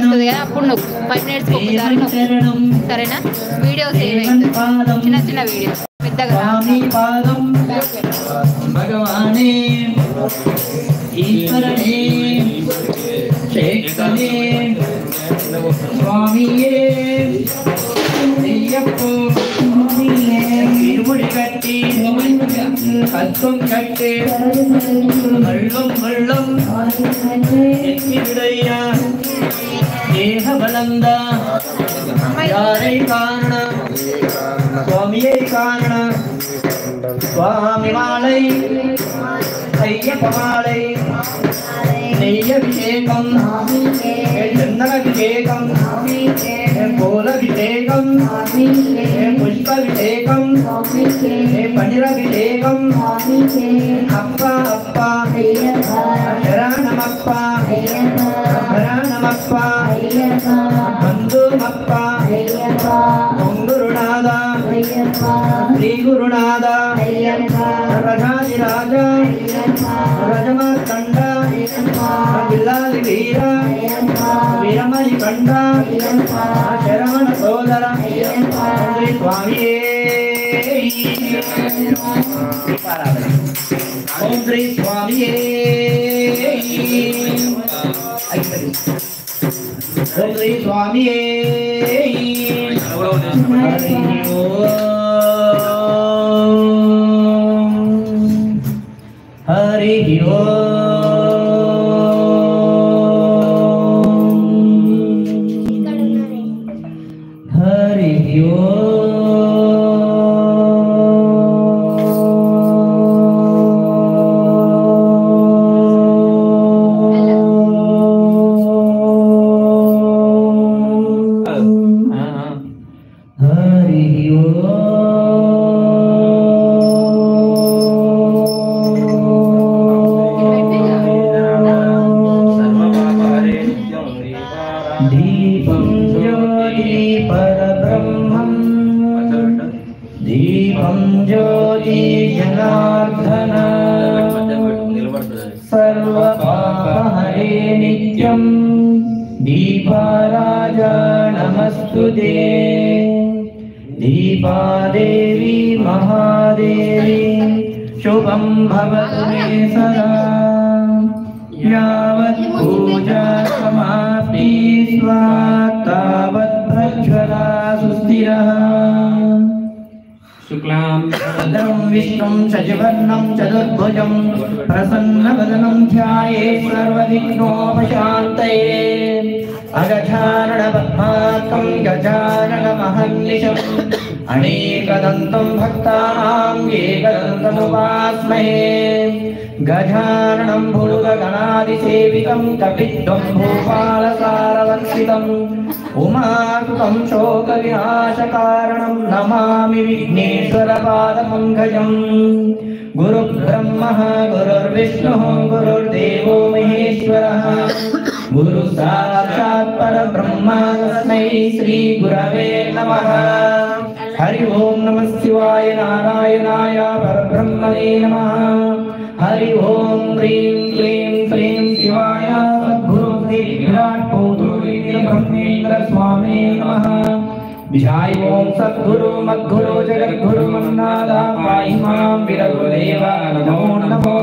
వస్తుంది కదా అప్పుడు నొక్కు 5 మినిట్స్కి ఒకసారి నొక్కు సరేనా వీడియో సేవ్ అవుతుంది చిన్న చిన్న వీడియో పెద్దగా భగవానే ఈశ్వరనే శేఖరే స్వామియే అయ్యప్పో ఇరుముడి కట్టి కత్వం కట్టే మళ్ళం మళ్ళం ఎత్తివిడయ్యా దేహ బలంద యారై కారణ స్వామియే కారణ స్వామి మాలై అయ్యప్ప మాలై నెయ్యభిషేకం చందనాభిషేకం పూలభిషేకం పుష్పాభిషేకం పనిరభిషేకం అప్ప అప్ప శరణమప్ప శరణమప్ప బంధుమప్ప గురునాథ శ్రీ గురునాథ రజాదిరాజ రజమార్కండ బిల్లాలి వీర వీరమణి కండ శరవణ సోదర శ్రీ స్వామియే ఓం శ్రీ స్వామియే ఓం శ్రీ స్వామియే హరి ఓం హరి ఓం दीपं ज्योति परब्रह्मं दीपं ज्योति जनार्दन सर्वपापहरे नित्यं दीपाराजा नमस्तुते दीपादेवी महादेवी शुभं भवतु मे सदा यावत् पूजा समाप्ति तावत् प्रज्वला सुस्थिरः शुक्लां विष्णुं शशिवर्णं चतुर्भुजं प्रसन्नवदनं ध्यायेत् सर्वविघ्नोपशान्तये अगजाननपद्मार्कं गजाननमहर्निशम् अनेकदन्तं भक्तानां एकदन्तमुपास्महे गजाननं भूतगणादिसेवितं कपिध्वं भूपालसारवर्षितम् उमासुतं शोकविनाशकारणं नमामि विघ्नेश्वरपादपङ्कजम् गुरुब्रह्मः गुरुर्विष्णुः गुरुर्देवो महेश्वरः गुरु साक्षात् परब्रह्म तस्मै श्री गुरवे नमः हरि ओम नमः शिवाय नारायणाय परब्रह्मणे नमः हरि ओम ह्रीं क्लीं श्रीं शिवाय सद्गुरु श्री विराट पौत्रों ब्रह्मेंद्र स्वामी नमः विजय ओम सद्गुरु मद्गुरु जगद्गुरु मन्नाथ पाहि मां विरगुदेव नमो नमो